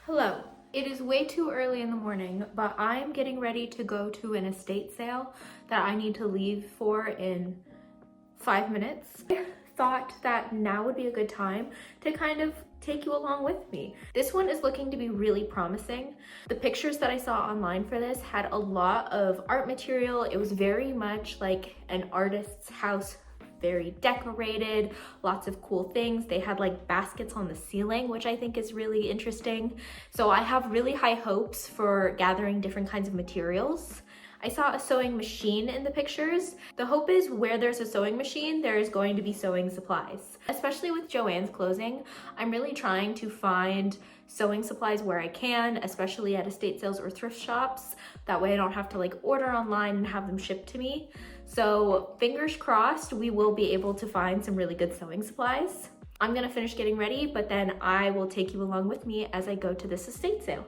Hello. It is way too early in the morning, but I am getting ready to go to an estate sale that I need to leave for in 5 minutes. I thought that now would be a good time to kind of take you along with me. This one is looking to be really promising. The pictures that I saw online for this had a lot of art material. It was very much like an artist's house, very decorated, lots of cool things. They had like baskets on the ceiling, which I think is really interesting. So I have really high hopes for gathering different kinds of materials. I saw a sewing machine in the pictures. The hope is where there's a sewing machine, there is going to be sewing supplies. Especially with Joann's closing, I'm really trying to find sewing supplies where I can, especially at estate sales or thrift shops. That way I don't have to like order online and have them shipped to me. So fingers crossed, we will be able to find some really good sewing supplies. I'm gonna finish getting ready, but then I will take you along with me as I go to this estate sale.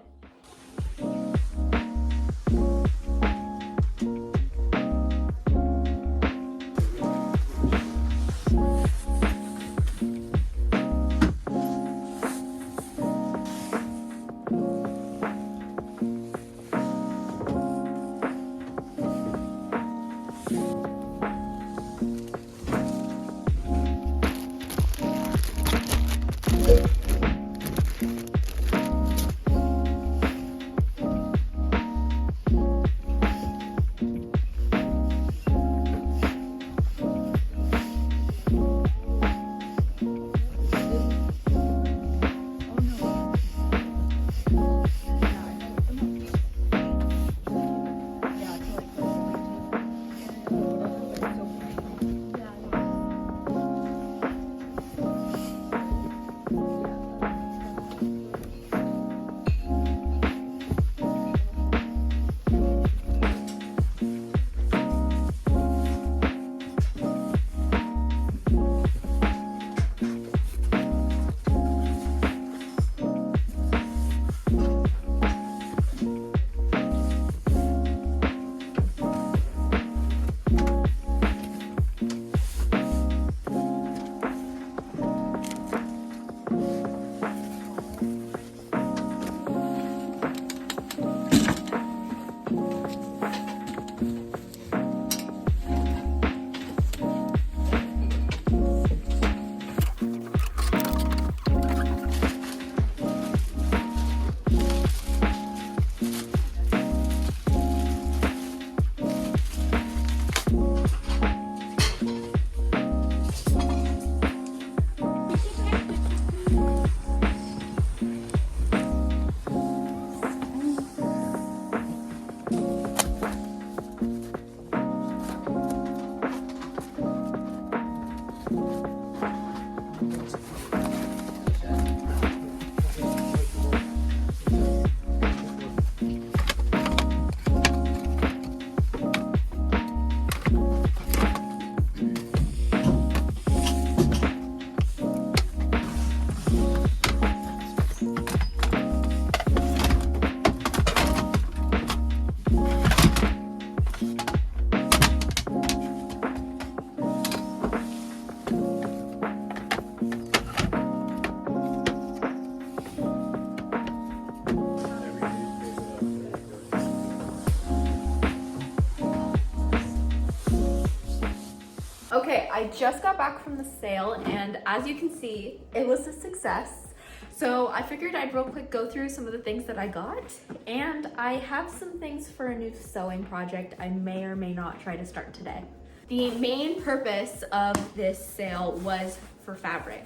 Okay, I just got back from the sale and as you can see, it was a success. So I figured I'd real quick go through some of the things that I got, and I have some things for a new sewing project I may or may not try to start today. The main purpose of this sale was for fabric.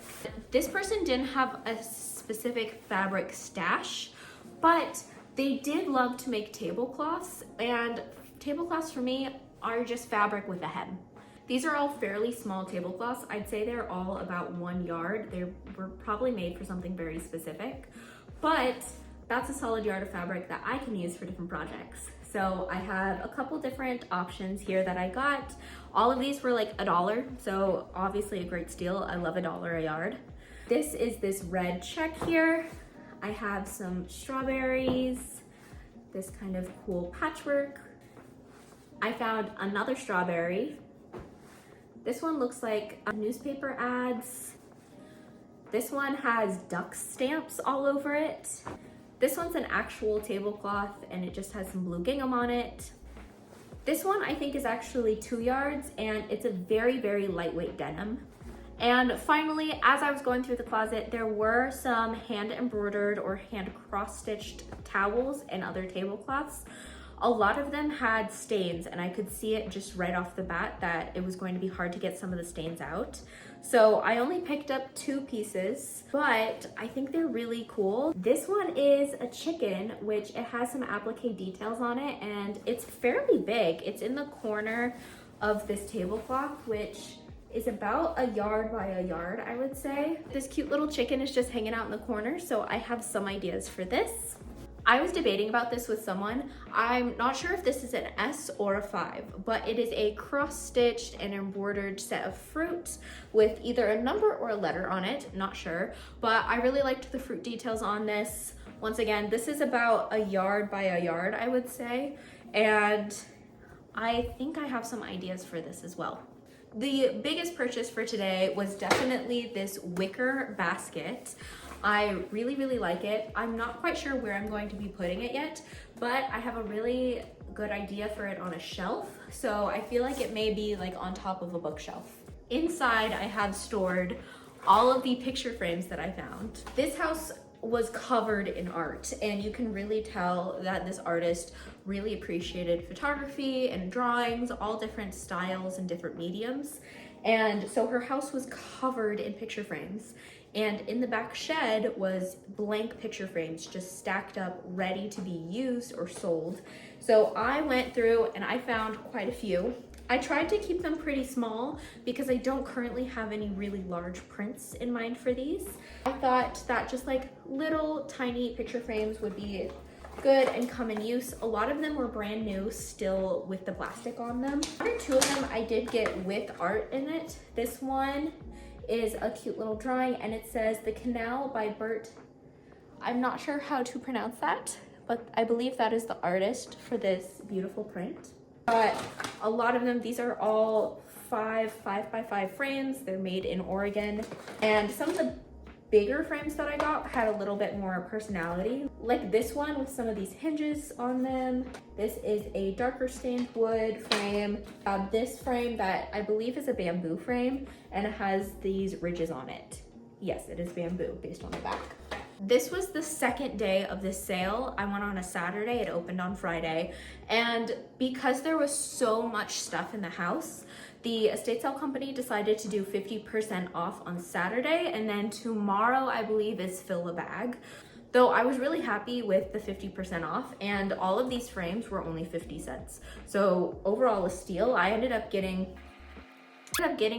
This person didn't have a specific fabric stash, but they did love to make tablecloths, and tablecloths for me are just fabric with a hem. These are all fairly small tablecloths. I'd say they're all about 1 yard. They were probably made for something very specific, but that's a solid yard of fabric that I can use for different projects. So I have a couple different options here that I got. All of these were like $1, so obviously a great steal. I love $1 a yard. This is this red check here. I have some strawberries, this kind of cool patchwork. I found another strawberry. This one looks like newspaper ads. This one has duck stamps all over it. This one's an actual tablecloth and it just has some blue gingham on it. This one I think is actually 2 yards and it's a very, very lightweight denim. And finally, as I was going through the closet, there were some hand embroidered or hand cross-stitched towels and other tablecloths. A lot of them had stains and I could see it just right off the bat that it was going to be hard to get some of the stains out. So I only picked up 2 pieces, but I think they're really cool. This one is a chicken, which it has some applique details on it and it's fairly big. It's in the corner of this tablecloth, which is about 1 yard by 1 yard, I would say. This cute little chicken is just hanging out in the corner, so I have some ideas for this. I was debating about this with someone. I'm not sure if this is an S or a 5, but it is a cross-stitched and embroidered set of fruit with either a number or a letter on it, not sure, but I really liked the fruit details on this. Once again, this is about 1 yard by 1 yard, I would say, and I think I have some ideas for this as well. The biggest purchase for today was definitely this wicker basket. I really, really like it. I'm not quite sure where I'm going to be putting it yet, but I have a really good idea for it on a shelf. So I feel like it may be like on top of a bookshelf. Inside, I have stored all of the picture frames that I found. This house was covered in art and you can really tell that this artist really appreciated photography and drawings, all different styles and different mediums. And so her house was covered in picture frames. And in the back shed was blank picture frames just stacked up, ready to be used or sold. So I went through and I found quite a few. I tried to keep them pretty small because I don't currently have any really large prints in mind for these. I thought that just like little tiny picture frames would be good and come in use. A lot of them were brand new, still with the plastic on them. 1 or 2 of them I did get with art in it. This one is a cute little drawing and it says "The Canal" by Bert. I'm not sure how to pronounce that, but I believe that is the artist for this beautiful print. But a lot of them, these are all 5 by 5 frames. They're made in Oregon. And some of the bigger frames that I got had a little bit more personality. Like this one with some of these hinges on them. This is a darker stained wood frame. This frame that I believe is a bamboo frame and it has these ridges on it. Yes, it is bamboo based on the back. This was the second day of this sale. I went on a Saturday, it opened on Friday. And because there was so much stuff in the house, the estate sale company decided to do 50% off on Saturday. And then tomorrow, I believe, is fill a bag. Though I was really happy with the 50% off and all of these frames were only 50 cents. So overall a steal. I ended up getting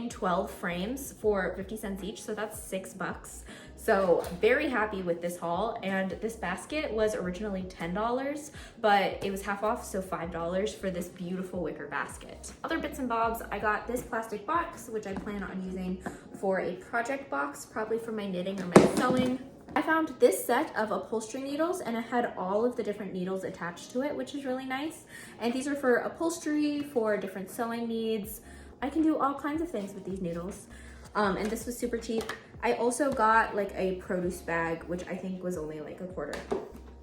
12 frames for 50 cents each, so that's $6. So very happy with this haul. And this basket was originally $10, but it was half off, so $5 for this beautiful wicker basket. Other bits and bobs, I got this plastic box, which I plan on using for a project box, probably for my knitting or my sewing. I found this set of upholstery needles and it had all of the different needles attached to it, which is really nice. And these are for upholstery, for different sewing needs. I can do all kinds of things with these needles. And this was super cheap. I also got like a produce bag, which I think was only like $1.25.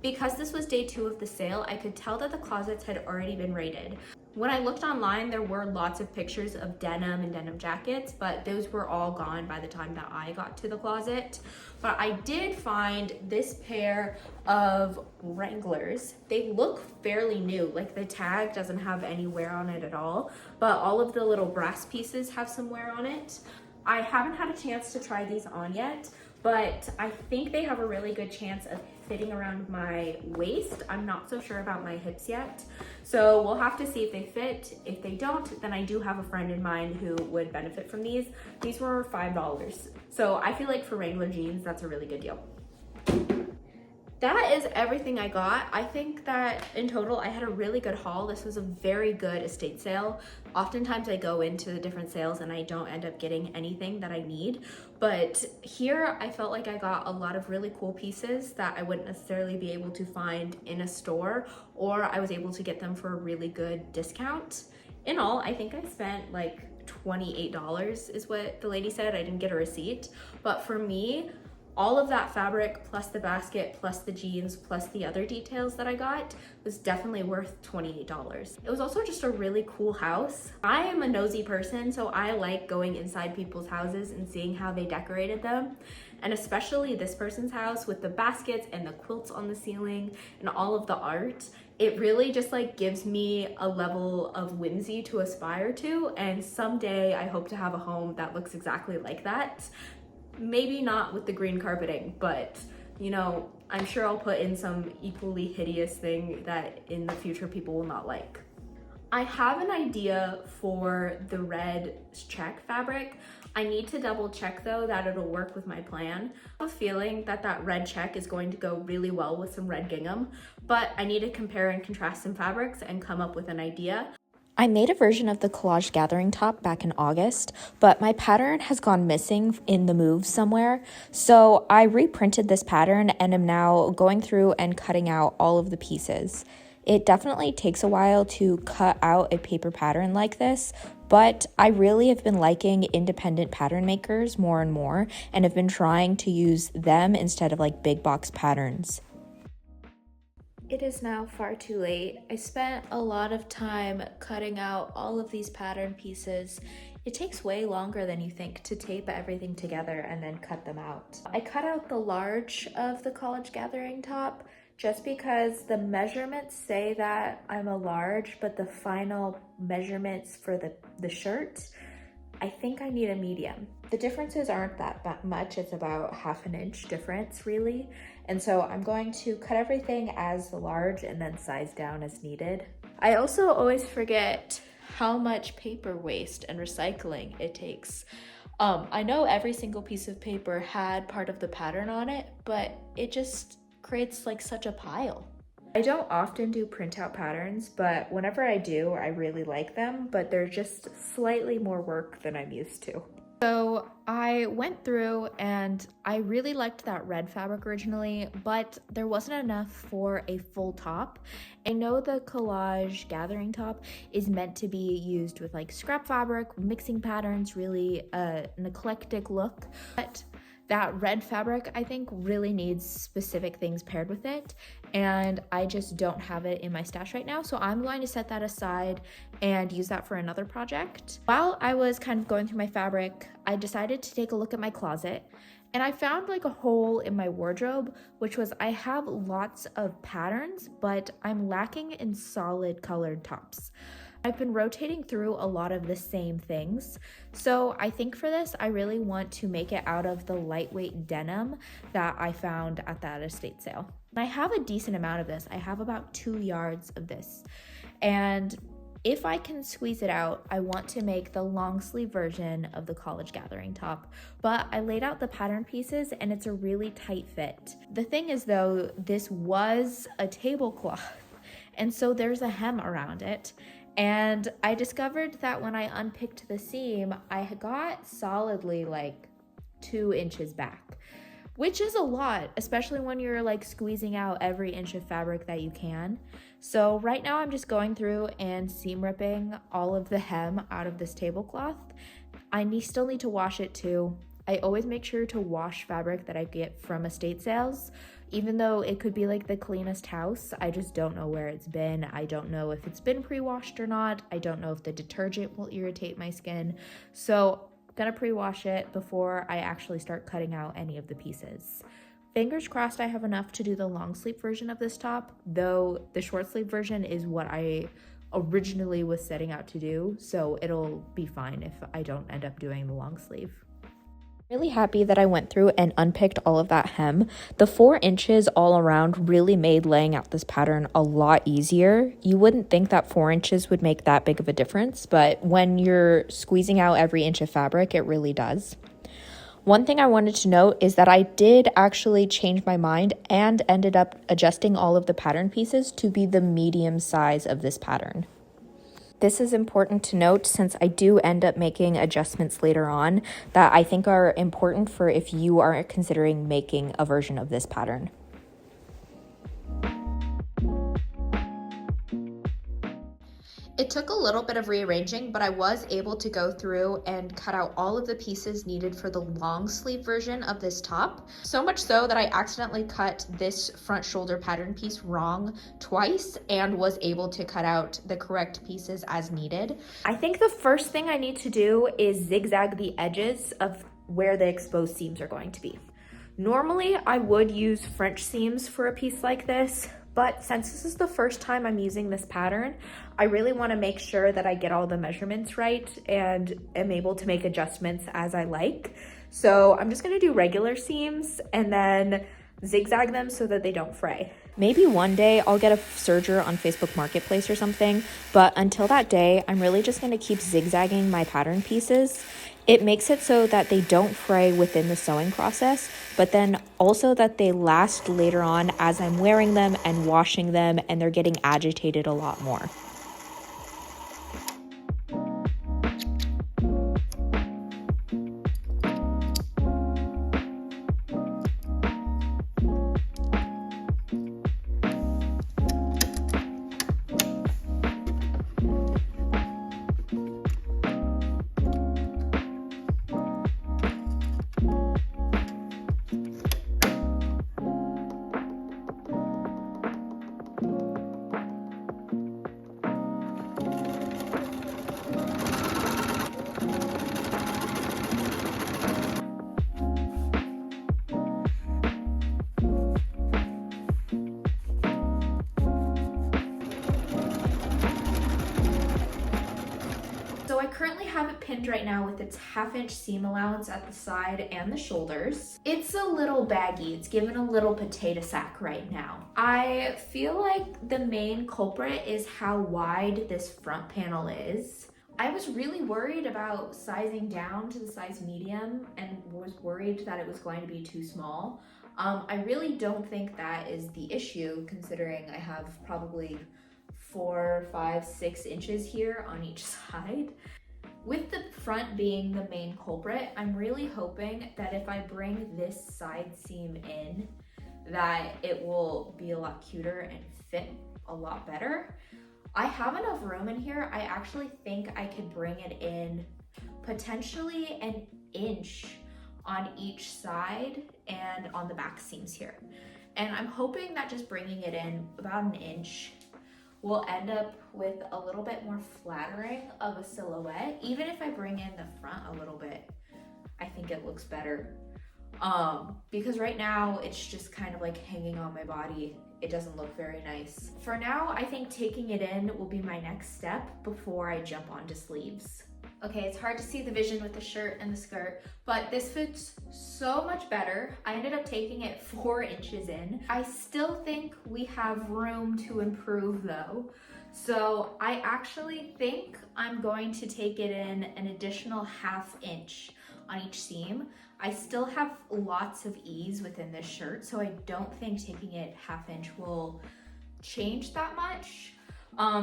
Because this was day 2 of the sale, I could tell that the closets had already been raided. When I looked online, there were lots of pictures of denim and denim jackets, but those were all gone by the time that I got to the closet. But I did find this pair of Wranglers. They look fairly new, like the tag doesn't have any wear on it at all, but all of the little brass pieces have some wear on it. I haven't had a chance to try these on yet, but I think they have a really good chance of fitting around my waist. I'm not so sure about my hips yet. So we'll have to see if they fit. If they don't, then I do have a friend in mind who would benefit from these. These were $5. So I feel like for Wrangler jeans, that's a really good deal. That is everything I got. I think that in total, I had a really good haul. This was a very good estate sale. Oftentimes I go into the different sales and I don't end up getting anything that I need. But here I felt like I got a lot of really cool pieces that I wouldn't necessarily be able to find in a store, or I was able to get them for a really good discount. In all, I think I spent like $28 is what the lady said. I didn't get a receipt. But for me, all of that fabric plus the basket plus the jeans plus the other details that I got was definitely worth $28. It was also just a really cool house. I am a nosy person, so I like going inside people's houses and seeing how they decorated them. And especially this person's house with the baskets and the quilts on the ceiling and all of the art. It really just like gives me a level of whimsy to aspire to. And someday I hope to have a home that looks exactly like that. Maybe not with the green carpeting, but you know, I'm sure I'll put in some equally hideous thing that in the future people will not like. I have an idea for the red check fabric. I need to double check though that it'll work with my plan. I have a feeling that that red check is going to go really well with some red gingham, but I need to compare and contrast some fabrics and come up with an idea. I made a version of the collage gathering top back in August, but my pattern has gone missing in the move somewhere. So I reprinted this pattern and am now going through and cutting out all of the pieces. It definitely takes a while to cut out a paper pattern like this, but I really have been liking independent pattern makers more and more and have been trying to use them instead of like big box patterns. It is now far too late. I spent a lot of time cutting out all of these pattern pieces. It takes way longer than you think to tape everything together and then cut them out. I cut out the large of the college gathering top just because the measurements say that I'm a large, but the final measurements for the shirt, I think I need a medium. The differences aren't that much. It's about ½ an inch difference really. And so I'm going to cut everything as the large and then size down as needed. I also always forget how much paper waste and recycling it takes. I know every single piece of paper had part of the pattern on it, but it just creates like such a pile. I don't often do printout patterns, but whenever I do, I really like them, but they're just slightly more work than I'm used to. So I went through and I really liked that red fabric originally, but there wasn't enough for a full top. I know the collage gathering top is meant to be used with like scrap fabric, mixing patterns, really an eclectic look, but that red fabric, I think, really needs specific things paired with it, and I just don't have it in my stash right now, so I'm going to set that aside and use that for another project. While I was kind of going through my fabric, I decided to take a look at my closet, and I found like a hole in my wardrobe, which was I have lots of patterns, but I'm lacking in solid colored tops. I've been rotating through a lot of the same things. So I think for this, I really want to make it out of the lightweight denim that I found at that estate sale. I have a decent amount of this. I have about 2 yards of this. And if I can squeeze it out, I want to make the long sleeve version of the college gathering top. But I laid out the pattern pieces and it's a really tight fit. The thing is though, this was a tablecloth. And so there's a hem around it. And I discovered that when I unpicked the seam, I got solidly like 2 inches back, which is a lot, especially when you're like squeezing out every inch of fabric that you can. So right now I'm just going through and seam ripping all of the hem out of this tablecloth. Still need to wash it too. I always make sure to wash fabric that I get from estate sales. Even though it could be like the cleanest house, I just don't know where it's been. I don't know if it's been pre-washed or not. I don't know if the detergent will irritate my skin. So I'm gonna pre-wash it before I actually start cutting out any of the pieces. Fingers crossed I have enough to do the long sleeve version of this top, though the short sleeve version is what I originally was setting out to do. So it'll be fine if I don't end up doing the long sleeve. Really happy that I went through and unpicked all of that hem. The 4 inches all around really made laying out this pattern a lot easier. You wouldn't think that 4 inches would make that big of a difference, but when you're squeezing out every inch of fabric, it really does. One thing I wanted to note is that I did actually change my mind and ended up adjusting all of the pattern pieces to be the medium size of this pattern. This is important to note since I do end up making adjustments later on that I think are important for if you are considering making a version of this pattern. It took a little bit of rearranging, but I was able to go through and cut out all of the pieces needed for the long sleeve version of this top. So much so that I accidentally cut this front shoulder pattern piece wrong twice and was able to cut out the correct pieces as needed. I think the first thing I need to do is zigzag the edges of where the exposed seams are going to be. Normally, I would use French seams for a piece like this, but since this is the first time I'm using this pattern, I really want to make sure that I get all the measurements right and am able to make adjustments as I like. So I'm just going to do regular seams and then zigzag them so that they don't fray. Maybe one day I'll get a serger on Facebook Marketplace or something, but until that day, I'm really just going to keep zigzagging my pattern pieces. It makes it so that they don't fray within the sewing process, but then also that they last later on as I'm wearing them and washing them and they're getting agitated a lot more. So I currently have it pinned right now with its 1/2 inch seam allowance at the side and the shoulders. It's a little baggy, it's given a little potato sack right now. I feel like the main culprit is how wide this front panel is. I was really worried about sizing down to the size medium and was worried that it was going to be too small. I really don't think that is the issue, considering I have probably 4, 5, 6 inches here on each side. With the front being the main culprit, I'm really hoping that if I bring this side seam in, that it will be a lot cuter and fit a lot better. I have enough room in here. I actually think I could bring it in potentially an inch on each side and on the back seams here. And I'm hoping that just bringing it in about an inch will end up with a little bit more flattering of a silhouette. Even if I bring in the front a little bit, I think it looks better. Because right now it's just kind of like hanging on my body. It doesn't look very nice. For now, I think taking it in will be my next step before I jump onto sleeves. Okay, it's hard to see the vision with the shirt and the skirt, but this fits so much better. I ended up taking it 4 inches in. I still think we have room to improve though. So I actually think I'm going to take it in an additional 1/2 inch on each seam. I still have lots of ease within this shirt, so I don't think taking it 1/2 inch will change that much.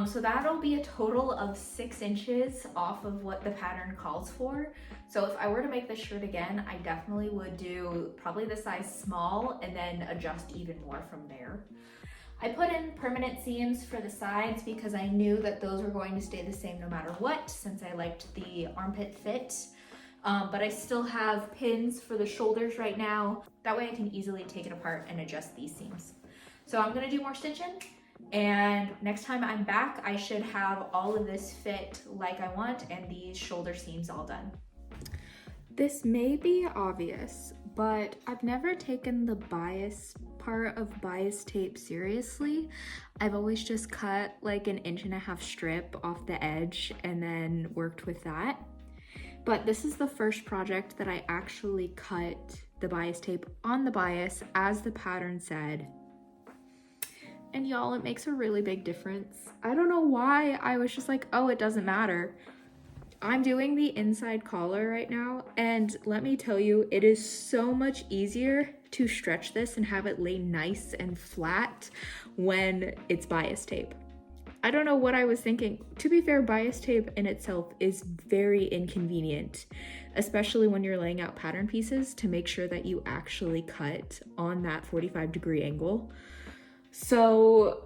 So that'll be a total of 6 inches off of what the pattern calls for. So if I were to make this shirt again, I definitely would do probably the size small and then adjust even more from there. I put in permanent seams for the sides because I knew that those were going to stay the same no matter what, since I liked the armpit fit. But I still have pins for the shoulders right now. That way I can easily take it apart and adjust these seams. So I'm gonna do more stitching. And next time I'm back, I should have all of this fit like I want and these shoulder seams all done. This may be obvious, but I've never taken the bias part of bias tape seriously. I've always just cut like an 1.5 inch strip off the edge and then worked with that. But this is the first project that I actually cut the bias tape on the bias as the pattern said. And y'all, it makes a really big difference. I don't know why I was just like, oh, it doesn't matter. I'm doing the inside collar right now, and let me tell you, it is so much easier to stretch this and have it lay nice and flat when it's bias tape. I don't know what I was thinking. To be fair, bias tape in itself is very inconvenient, especially when you're laying out pattern pieces to make sure that you actually cut on that 45-degree angle. So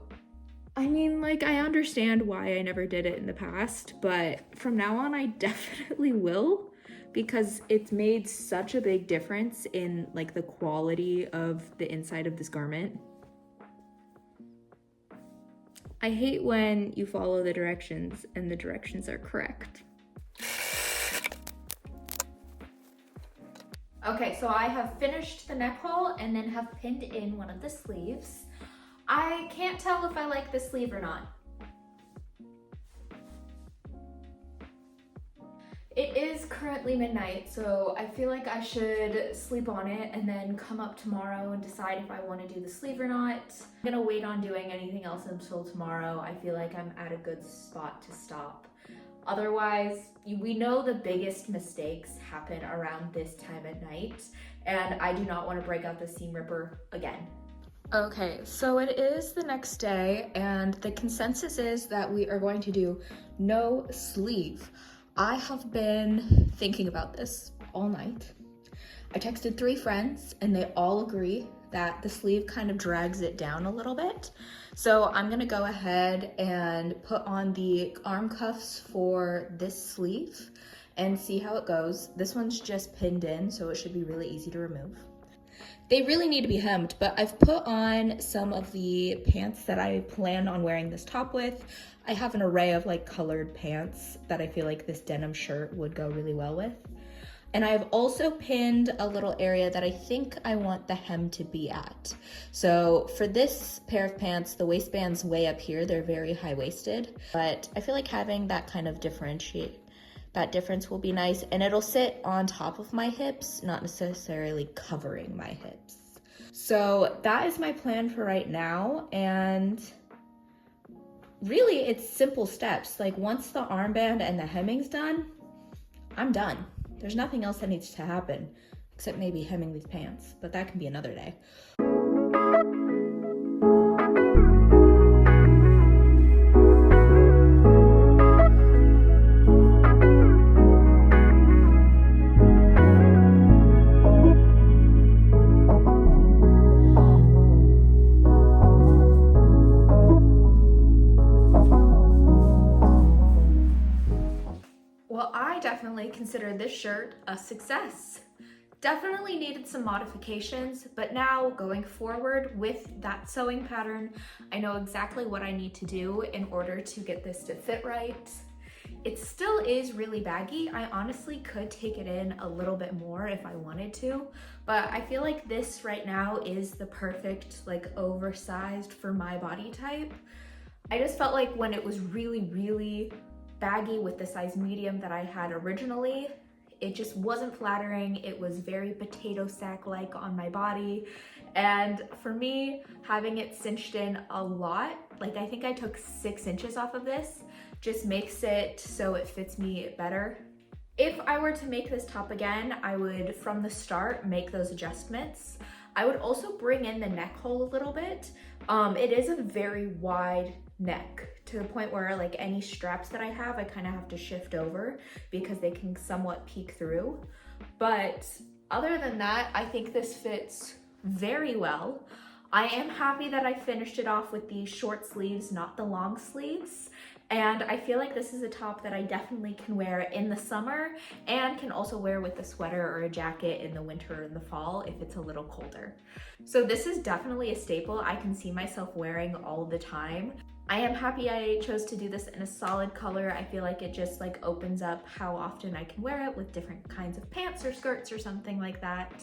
I mean, like, I understand why I never did it in the past, but from now on I definitely will, because it's made such a big difference in like the quality of the inside of this garment. I hate when you follow the directions and the directions are correct. Okay, so I have finished the neck hole and then have pinned in one of the sleeves. I can't tell if I like this sleeve or not. It is currently midnight, so I feel like I should sleep on it and then come up tomorrow and decide if I want to do the sleeve or not. I'm gonna wait on doing anything else until tomorrow. I feel like I'm at a good spot to stop. Otherwise, we know the biggest mistakes happen around this time at night, and I do not want to break out the seam ripper again. Okay, so it is the next day, and the consensus is that we are going to do no sleeve. I have been thinking about this all night. I texted 3 friends, and they all agree that the sleeve kind of drags it down a little bit. So I'm gonna go ahead and put on the arm cuffs for this sleeve and see how it goes. This one's just pinned in, so it should be really easy to remove. They really need to be hemmed, but I've put on some of the pants that I plan on wearing this top with. I have an array of like colored pants that I feel like this denim shirt would go really well with. And I've also pinned a little area that I think I want the hem to be at. So for this pair of pants, the waistband's way up here. They're very high-waisted, but I feel like having that kind of that difference will be nice, and it'll sit on top of my hips, not necessarily covering my hips. So that is my plan for right now, and really it's simple steps. Like once the armband and the hemming's done, I'm done. There's nothing else that needs to happen, except maybe hemming these pants, but that can be another day. Well, I definitely consider this shirt a success. Definitely needed some modifications, but now going forward with that sewing pattern, I know exactly what I need to do in order to get this to fit right. It still is really baggy. I honestly could take it in a little bit more if I wanted to, but I feel like this right now is the perfect, like oversized for my body type. I just felt like when it was really baggy with the size medium that I had originally, it just wasn't flattering. It was very potato sack-like on my body. And for me, having it cinched in a lot, like I think I took 6 inches off of this, just makes it so it fits me better. If I were to make this top again, I would, from the start, make those adjustments. I would also bring in the neck hole a little bit. It is a very wide neck to the point where like any straps that I have, I kind of have to shift over because they can somewhat peek through. But other than that, I think this fits very well. I am happy that I finished it off with the short sleeves, not the long sleeves. And I feel like this is a top that I definitely can wear in the summer and can also wear with a sweater or a jacket in the winter or in the fall if it's a little colder. So this is definitely a staple I can see myself wearing all the time. I am happy I chose to do this in a solid color. I feel like it just like opens up how often I can wear it with different kinds of pants or skirts or something like that.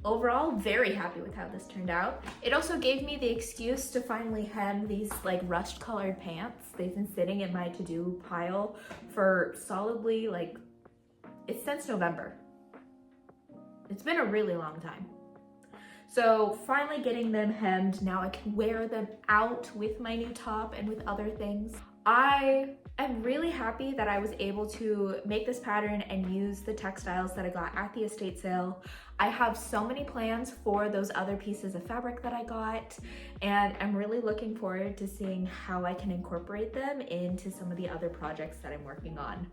Overall, very happy with how this turned out. It also gave me the excuse to finally hem these like rust colored pants. They've been sitting in my to-do pile for solidly like, it's since November. It's been a really long time. So finally getting them hemmed, now I can wear them out with my new top and with other things. I am really happy that I was able to make this pattern and use the textiles that I got at the estate sale. I have so many plans for those other pieces of fabric that I got, and I'm really looking forward to seeing how I can incorporate them into some of the other projects that I'm working on.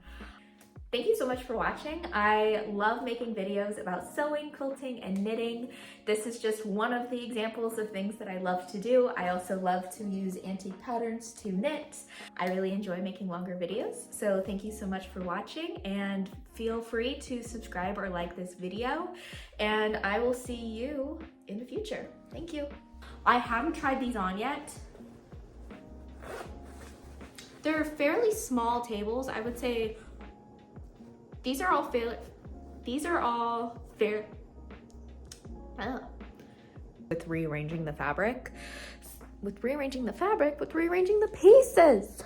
Thank you so much for watching. I love making videos about sewing, quilting, and knitting. This is just one of the examples of things that I love to do. I also love to use antique patterns to knit. I really enjoy making longer videos. So thank you so much for watching, and feel free to subscribe or like this video, and I will see you in the future. Thank you. I haven't tried these on yet. They're fairly small tables. I would say these are all fair. With rearranging the fabric, with rearranging the pieces.